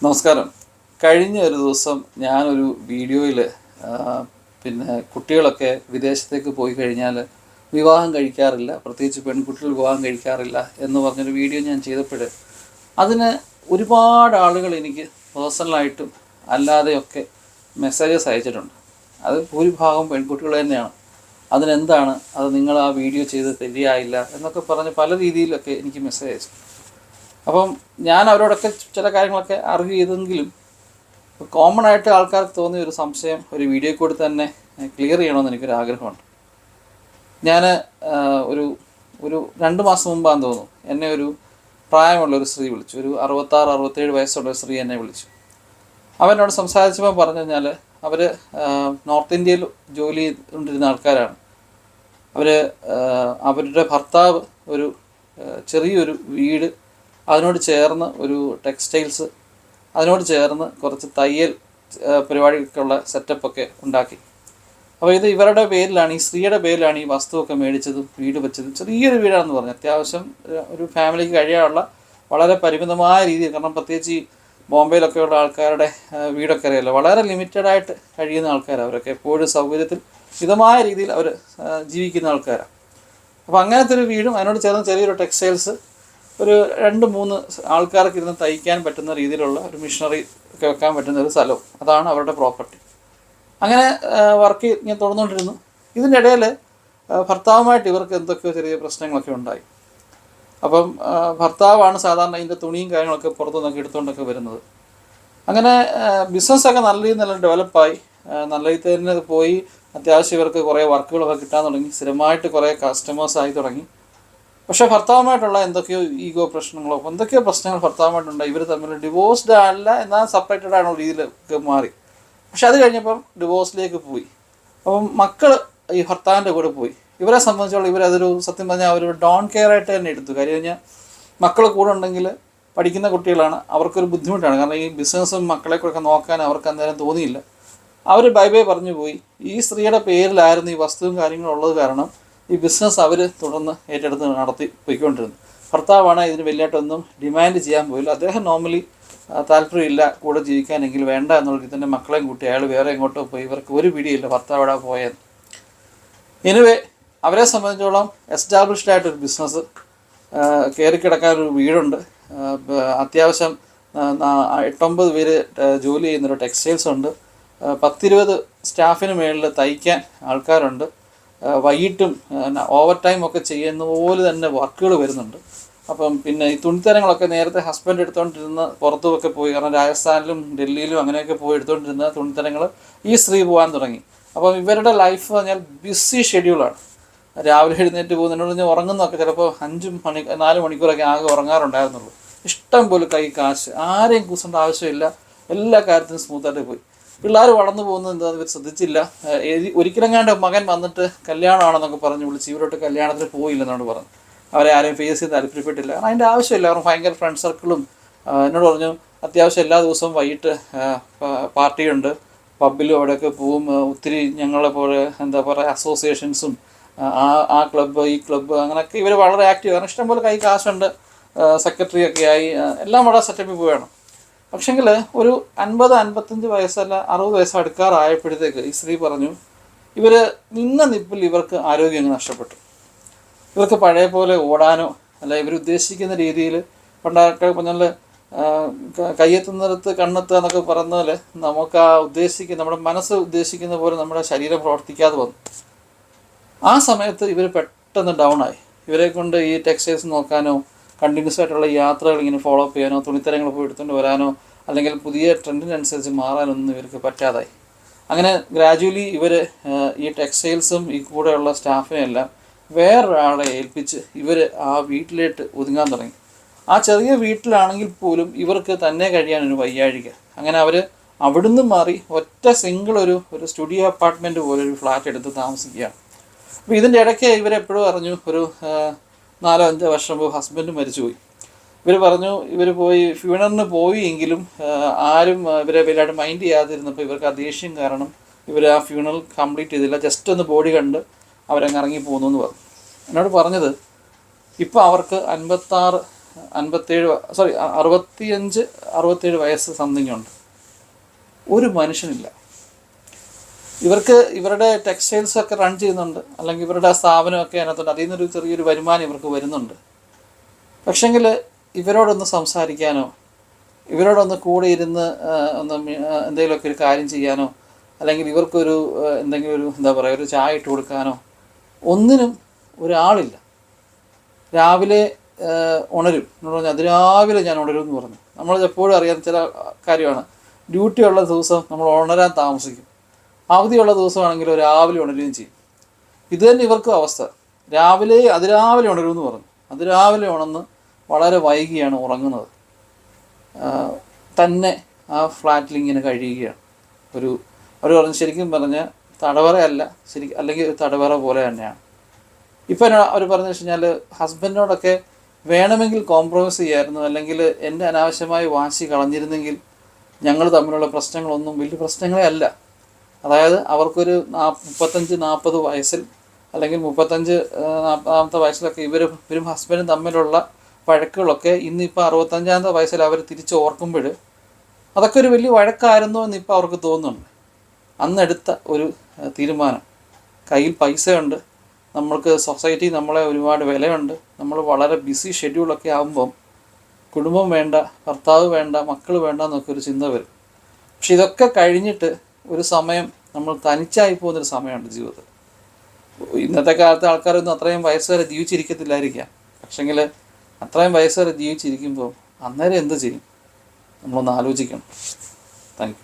നമസ്കാരം. കഴിഞ്ഞ ഒരു ദിവസം ഞാനൊരു വീഡിയോയിൽ കുട്ടികളൊക്കെ വിദേശത്തേക്ക് പോയി കഴിഞ്ഞാൽ വിവാഹം കഴിക്കാറില്ല, പ്രത്യേകിച്ച് പെൺകുട്ടികൾ വിവാഹം കഴിക്കാറില്ല എന്ന് പറഞ്ഞൊരു വീഡിയോ ഞാൻ ചെയ്തപ്പോൾ അതിന് ഒരുപാട് ആളുകൾ എനിക്ക് പേഴ്സണലായിട്ടും അല്ലാതെയൊക്കെ മെസ്സേജസ് അയച്ചിട്ടുണ്ട്. അത് ഭൂരിഭാഗം പെൺകുട്ടികൾ തന്നെയാണ്. അതിനെന്താണ് അത് നിങ്ങൾ ആ വീഡിയോ ചെയ്ത് ശരിയായില്ല എന്നൊക്കെ പറഞ്ഞ് പല രീതിയിലൊക്കെ എനിക്ക് മെസ്സേജ് അയച്ചു. അപ്പം ഞാൻ അവരോടൊക്കെ ചില കാര്യങ്ങളൊക്കെ അറിവ് ചെയ്തെങ്കിലും കോമൺ ആയിട്ട് ആൾക്കാർക്ക് തോന്നിയ ഒരു സംശയം ഒരു വീഡിയോ കൂടി തന്നെ ക്ലിയർ ചെയ്യണമെന്ന് എനിക്കൊരു ആഗ്രഹമുണ്ട്. ഞാൻ ഒരു ഒരു 2 മാസം മുമ്പാന്ന് തോന്നുന്നു എന്നെ ഒരു പ്രായമുള്ളൊരു സ്ത്രീ വിളിച്ചു. ഒരു 66-67 വയസ്സുള്ള ഒരു സ്ത്രീ എന്നെ വിളിച്ചു. അവനോട് സംസാരിച്ചപ്പോൾ പറഞ്ഞു കഴിഞ്ഞാൽ അവർ നോർത്ത് ഇന്ത്യയിൽ ജോലി ചെയ്തുകൊണ്ടിരുന്ന ആൾക്കാരാണ്. അവരുടെ ഭർത്താവ് ഒരു ചെറിയൊരു വീട്, അതിനോട് ചേർന്ന് ഒരു ടെക്സ്റ്റൈൽസ്, അതിനോട് ചേർന്ന് കുറച്ച് തയ്യൽ പരിപാടികൾക്കുള്ള സെറ്റപ്പൊക്കെ ഉണ്ടാക്കി. അപ്പോൾ ഇത് ഇവരുടെ പേരിലാണ്, ഈ സ്ത്രീയുടെ പേരിലാണ് ഈ വസ്തുവൊക്കെ മേടിച്ചതും വീട് വെച്ചതും. ചെറിയൊരു വീടാണെന്ന് പറഞ്ഞു, അത്യാവശ്യം ഒരു ഫാമിലിക്ക് കഴിയാനുള്ള വളരെ പരിമിതമായ രീതിയിൽ. കാരണം പ്രത്യേകിച്ച് ഈ ബോംബെയിലൊക്കെ ഉള്ള ആൾക്കാരുടെ വീടൊക്കെ അറിയാമല്ലോ, വളരെ ലിമിറ്റഡായിട്ട് കഴിയുന്ന ആൾക്കാരാണ് അവരൊക്കെ. എപ്പോഴും സൗകര്യത്തിൽ മിതമായ രീതിയിൽ അവർ ജീവിക്കുന്ന ആൾക്കാരാണ്. അപ്പോൾ അങ്ങനത്തെ ഒരു വീടും അതിനോട് ചേർന്ന് ചെറിയൊരു ടെക്സ്റ്റൈൽസ്, ഒരു 2-3 ആൾക്കാർക്ക് ഇരുന്ന് തയ്ക്കാൻ പറ്റുന്ന രീതിയിലുള്ള ഒരു മിഷനറി ഒക്കെ വെക്കാൻ പറ്റുന്ന ഒരു സ്ഥലവും, അതാണ് അവരുടെ പ്രോപ്പർട്ടി. അങ്ങനെ വർക്ക് ഇങ്ങനെ തുടർന്നുകൊണ്ടിരുന്നു. ഇതിൻ്റെ ഇടയിൽ ഭർത്താവുമായിട്ട് ഇവർക്ക് എന്തൊക്കെയോ ചെറിയ പ്രശ്നങ്ങളൊക്കെ ഉണ്ടായി. അപ്പം ഭർത്താവാണ് സാധാരണ ഇതിൻ്റെ തുണിയും കാര്യങ്ങളൊക്കെ പുറത്തു നിന്നൊക്കെ എടുത്തുകൊണ്ടൊക്കെ വരുന്നത്. അങ്ങനെ ബിസിനസ്സൊക്കെ നല്ല രീതിയിൽ നല്ല ഡെവലപ്പായി, നല്ല രീതിയിൽ തന്നെ പോയി. അത്യാവശ്യം ഇവർക്ക് കുറേ വർക്കുകളൊക്കെ കിട്ടാൻ തുടങ്ങി, സ്ഥിരമായിട്ട് കുറേ കസ്റ്റമേഴ്സായി തുടങ്ങി. പക്ഷേ ഭർത്താവുമായിട്ടുള്ള എന്തൊക്കെയോ ഈഗോ പ്രശ്നങ്ങളോ എന്തൊക്കെയോ പ്രശ്നങ്ങൾ ഭർത്താവുമായിട്ടുണ്ടായി. ഇവർ തമ്മിൽ ഡിവോഴ്സ്ഡ് അല്ല, എന്നാൽ സെപ്പറേറ്റഡ് ആണോ രീതിയിലൊക്കെ മാറി. പക്ഷെ അത് കഴിഞ്ഞപ്പം ഡിവോഴ്സിലേക്ക് പോയി. അപ്പം മക്കൾ ഈ ഭർത്താവിൻ്റെ കൂടെ പോയി. ഇവരെ സംബന്ധിച്ചോളം ഇവരതൊരു സത്യം പറഞ്ഞാൽ അവരൊരു ഡോൺ കെയർ ആയിട്ട് തന്നെ എടുത്തു. കാര്യം കഴിഞ്ഞാൽ മക്കൾ കൂടെ ഉണ്ടെങ്കിൽ പഠിക്കുന്ന കുട്ടികളാണ്, അവർക്കൊരു ബുദ്ധിമുട്ടാണ്. കാരണം ഈ ബിസിനസ്സും മക്കളെക്കൊക്കെ നോക്കാൻ അവർക്ക് അന്നേരം തോന്നിയില്ല. അവർ ബൈ പറഞ്ഞു പോയി. ഈ സ്ത്രീയുടെ പേരിലായിരുന്നു ഈ വസ്തുവും കാര്യങ്ങളും ഉള്ളത് കാരണം ഈ ബിസിനസ് അവർ തുടർന്ന് ഏറ്റെടുത്ത് നടത്തി പോയിക്കൊണ്ടിരുന്നു. ഭർത്താവാണ് ഇതിന് വലിയായിട്ടൊന്നും ഡിമാൻഡ് ചെയ്യാൻ പോയില്ല. അദ്ദേഹം നോർമലി താല്പര്യമില്ല കൂടെ ജീവിക്കാനെങ്കിൽ വേണ്ട എന്നുള്ള രീതിയിൽ തന്നെ മക്കളെയും കൂട്ടി അയാൾ വേറെ എങ്ങോട്ടോ പോയി. ഇവർക്ക് ഒരു പിടിയില്ല ഭർത്താവ് അവിടെ പോയത്. എനിവേ അവരെ സംബന്ധിച്ചോളം എസ്റ്റാബ്ലിഷ്ഡ് ആയിട്ടൊരു ബിസിനസ്, കയറിക്കിടക്കാനൊരു വീടുണ്ട്, അത്യാവശ്യം 8-9 പേര് ജോലി ചെയ്യുന്നൊരു ടെക്സ്റ്റൈൽസ് ഉണ്ട്, 10-20 സ്റ്റാഫിന് മേളിൽ തയ്ക്കാൻ ആൾക്കാരുണ്ട്, വൈകിട്ടും ഓവർ ടൈം ഒക്കെ ചെയ്യുന്ന പോലെ തന്നെ വർക്കുകൾ വരുന്നുണ്ട്. അപ്പം പിന്നെ ഈ തുണിത്തരങ്ങളൊക്കെ നേരത്തെ ഹസ്ബൻഡ് എടുത്തുകൊണ്ടിരുന്ന പുറത്തുമൊക്കെ പോയി, കാരണം രാജസ്ഥാനിലും ഡൽഹിയിലും അങ്ങനെയൊക്കെ പോയി എടുത്തുകൊണ്ടിരുന്ന തുണിത്തരങ്ങൾ ഈ സ്ത്രീ പോകാൻ തുടങ്ങി. അപ്പം ഇവരുടെ ലൈഫ് പറഞ്ഞാൽ ബിസി ഷെഡ്യൂളാണ്. രാവിലെ എഴുന്നേറ്റ് പോകുന്നതിനോട് ഞാൻ ഉറങ്ങുന്നതൊക്കെ ചിലപ്പോൾ 4 മണിക്കൂറൊക്കെ ആകെ ഉറങ്ങാറുണ്ടായിരുന്നുള്ളൂ. ഇഷ്ടം പോലെ കൈ കാശ്, ആരെയും കൂസേണ്ട ആവശ്യമില്ല, എല്ലാ കാര്യത്തിനും സ്മൂത്തായിട്ട് പോയി. പിള്ളേർ വളർന്നു പോകുന്നത് എന്താണെന്ന് ഇവർ ശ്രദ്ധിച്ചില്ല. ഒരിക്കലെങ്ങാണ്ട് മകൻ വന്നിട്ട് കല്യാണമാണെന്നൊക്കെ പറഞ്ഞ് വിളിച്ച് ഇവരോട്ട് കല്യാണത്തിന് പോയില്ലെന്നോട് പറഞ്ഞു. അവരെ ആരെയും ഫേസ് ചെയ്ത് താല്പര്യപ്പെട്ടില്ല. കാരണം അതിൻ്റെ ആവശ്യമില്ല. അവർ ഭയങ്കര ഫ്രണ്ട് സർക്കിളും. എന്നോട് പറഞ്ഞു അത്യാവശ്യം എല്ലാ ദിവസവും വൈകിട്ട് പാർട്ടിയുണ്ട്, പബ്ബിലും അവിടെയൊക്കെ പോവും. ഒത്തിരി ഞങ്ങളെ പോലെ എന്താ പറയുക അസോസിയേഷൻസും ആ ക്ലബ്ബ് ഈ ക്ലബ്ബ് അങ്ങനെയൊക്കെ ഇവർ വളരെ ആക്റ്റീവ്. കാരണം ഇഷ്ടംപോലെ കൈ കാശുണ്ട്, സെക്രട്ടറി ഒക്കെ ആയി, എല്ലാം വളരെ സെറ്റപ്പിൽ പോവുകയാണ്. പക്ഷെങ്കിൽ ഒരു 50-55 വയസ്സല്ല 60 വയസ്സ് അടുക്കാറായപ്പോഴത്തേക്ക് ഈ സ്ത്രീ പറഞ്ഞു ഇവർ നിന്ന നിപ്പിൽ ഇവർക്ക് ആരോഗ്യം അങ്ങ് നഷ്ടപ്പെട്ടു. ഇവർക്ക് പഴയ പോലെ ഓടാനോ അല്ല ഇവരുദ്ദേശിക്കുന്ന രീതിയിൽ പണ്ടൊക്കെ പറഞ്ഞാൽ കയ്യെത്തുന്നിടത്ത് കണ്ണെത്തുക എന്നൊക്കെ പറഞ്ഞ പോലെ നമുക്ക് നമ്മുടെ മനസ്സ് ഉദ്ദേശിക്കുന്ന പോലെ നമ്മുടെ ശരീരം പ്രവർത്തിക്കാതെ വന്നു. ആ സമയത്ത് ഇവർ പെട്ടെന്ന് ഡൗണായി. ഇവരെ കൊണ്ട് ഈ ടെക്സ്റ്റൈൽസ് നോക്കാനോ കണ്ടിന്യൂസ് ആയിട്ടുള്ള യാത്രകൾ ഇങ്ങനെ ഫോളോ അപ്പ് ചെയ്യാനോ തുണിത്തരങ്ങൾ പോയി എടുത്തുകൊണ്ട് വരാനോ അല്ലെങ്കിൽ പുതിയ ട്രെൻഡിനനുസരിച്ച് മാറാനൊന്നും ഇവർക്ക് പറ്റാതായി. അങ്ങനെ ഗ്രാജുവലി ഇവർ ഈ ടെക്സ്റ്റൈൽസും ഈ കൂടെയുള്ള സ്റ്റാഫിനെല്ലാം വേറൊരാളെ ഏൽപ്പിച്ച് ഇവർ ആ വീട്ടിലേക്ക് ഒതുങ്ങാൻ തുടങ്ങി. ആ ചെറിയ വീട്ടിലാണെങ്കിൽ പോലും ഇവർക്ക് തന്നെ കഴിയാനൊരു വയ്യാഴിക. അങ്ങനെ അവർ അവിടുന്ന് മാറി ഒറ്റ സിംഗിൾ ഒരു സ്റ്റുഡിയോ അപ്പാർട്ട്മെൻറ്റ് പോലെ ഒരു ഫ്ലാറ്റ് എടുത്ത് താമസിക്കുകയാണ്. അപ്പോൾ ഇതിൻ്റെ ഇടയ്ക്ക് ഇവരെപ്പോഴും അറിഞ്ഞു ഒരു 4-5 വർഷം മുമ്പ് ഹസ്ബൻഡ് മരിച്ചുപോയി. ഇവർ പറഞ്ഞു ഇവർ പോയി ഫ്യൂണറിന് പോയി എങ്കിലും ആരും ഇവരെ വലുതായിട്ട് മൈൻഡ് ചെയ്യാതിരുന്നപ്പോൾ ഇവർക്ക് ആ ദേഷ്യം കാരണം ഇവർ ആ ഫ്യൂണറൽ കംപ്ലീറ്റ് ചെയ്തില്ല. ജസ്റ്റ് ഒന്ന് ബോഡി കണ്ട് അവരങ്ങ് ഇറങ്ങി പോകുന്നു എന്ന് പറഞ്ഞു. എന്നോട് പറഞ്ഞത് ഇപ്പോൾ അവർക്ക് 56 67 വയസ്സ് സംതിങ് ഉണ്ട്. ഒരു മനുഷ്യനില്ല. ഇവർക്ക് ഇവരുടെ ടെക്സ്റ്റൈൽസൊക്കെ റൺ ചെയ്യുന്നുണ്ട്, അല്ലെങ്കിൽ ഇവരുടെ സ്ഥാപനമൊക്കെ അതിനകത്തുണ്ട്, അതിൽ നിന്നൊരു ചെറിയൊരു വരുമാനം ഇവർക്ക് വരുന്നുണ്ട്. പക്ഷെങ്കിൽ ഇവരോടൊന്ന് സംസാരിക്കാനോ, ഇവരോടൊന്ന് കൂടെ ഇരുന്ന് ഒന്ന് എന്തെങ്കിലുമൊക്കെ ഒരു കാര്യം ചെയ്യാനോ, അല്ലെങ്കിൽ ഇവർക്കൊരു എന്തെങ്കിലും ഒരു എന്താ പറയുക ഒരു ചായ ഇട്ട് കൊടുക്കാനോ ഒന്നിനും ഒരാളില്ല. രാവിലെ ഉണരും എന്ന് പറഞ്ഞാൽ അതിരാവിലെ ഞാൻ ഉണരും എന്ന് പറഞ്ഞു. നമ്മൾ എപ്പോഴും അറിയാത്ത ചില കാര്യമാണ്. ഡ്യൂട്ടി ഉള്ള ദിവസം നമ്മൾ ഉണരാൻ താമസിക്കും, അവധിയുള്ള ദിവസമാണെങ്കിൽ രാവിലെ ഉണരുകയും ചെയ്യും. ഇത് തന്നെ ഇവർക്കും അവസ്ഥ. അതിരാവിലെ ഉണരുമെന്ന് പറഞ്ഞു. അതിരാവിലെ ഉണർന്ന് വളരെ വൈകിയാണ് ഉറങ്ങുന്നത്. തന്നെ ആ ഫ്ലാറ്റിൽ ഇങ്ങനെ കഴിയുകയാണ്. അവർ പറഞ്ഞ് ശരിക്കും പറഞ്ഞാൽ തടവറയല്ല, അല്ലെങ്കിൽ ഒരു തടവറ പോലെ തന്നെയാണ്. ഇപ്പം അവർ പറഞ്ഞു വെച്ച് കഴിഞ്ഞാൽ ഹസ്ബൻഡിനോടൊക്കെ വേണമെങ്കിൽ കോംപ്രമൈസ് ചെയ്യായിരുന്നു, അല്ലെങ്കിൽ എൻ്റെ അനാവശ്യമായി വാശി കളഞ്ഞിരുന്നെങ്കിൽ ഞങ്ങൾ തമ്മിലുള്ള പ്രശ്നങ്ങളൊന്നും വലിയ പ്രശ്നങ്ങളേ അല്ല. അതായത് അവർക്കൊരു 35-40 വയസ്സിൽ അല്ലെങ്കിൽ 35-40 വയസ്സിലൊക്കെ ഇവരും ഹസ്ബൻഡും തമ്മിലുള്ള വഴക്കുകളൊക്കെ ഇന്നിപ്പോൾ 65-ാമത്തെ വയസ്സിൽ അവർ തിരിച്ച് ഓർക്കുമ്പോൾ അതൊക്കെ ഒരു വലിയ വഴക്കായിരുന്നു എന്ന് ഇപ്പോൾ അവർക്ക് തോന്നുന്നുണ്ട്. അന്നെടുത്ത ഒരു തീരുമാനം. കയ്യിൽ പൈസയുണ്ട്, നമ്മൾക്ക് സൊസൈറ്റി നമ്മളെ ഒരുപാട് വിലയുണ്ട്, നമ്മൾ വളരെ ബിസി ഷെഡ്യൂളൊക്കെ ആകുമ്പം കുടുംബം വേണ്ട, ഭർത്താവ് വേണ്ട, മക്കൾ വേണ്ട എന്നൊക്കെ ഒരു ചിന്ത വരും. പക്ഷെ ഇതൊക്കെ കഴിഞ്ഞിട്ട് ഒരു സമയം നമ്മൾ തനിച്ചായി പോകുന്നൊരു സമയമുണ്ട് ജീവിതത്തിൽ. ഇന്നത്തെ കാലത്തെ ആൾക്കാരൊന്നും അത്രയും വയസ്സ് വരെ ജീവിച്ചിരിക്കത്തില്ലായിരിക്കാം. പക്ഷെങ്കിൽ അത്രയും വയസ്സ് വരെ ജീവിച്ചിരിക്കുമ്പോൾ അന്നേരം എന്ത് ചെയ്യും നമ്മളൊന്ന് ആലോചിക്കണം. Thank you.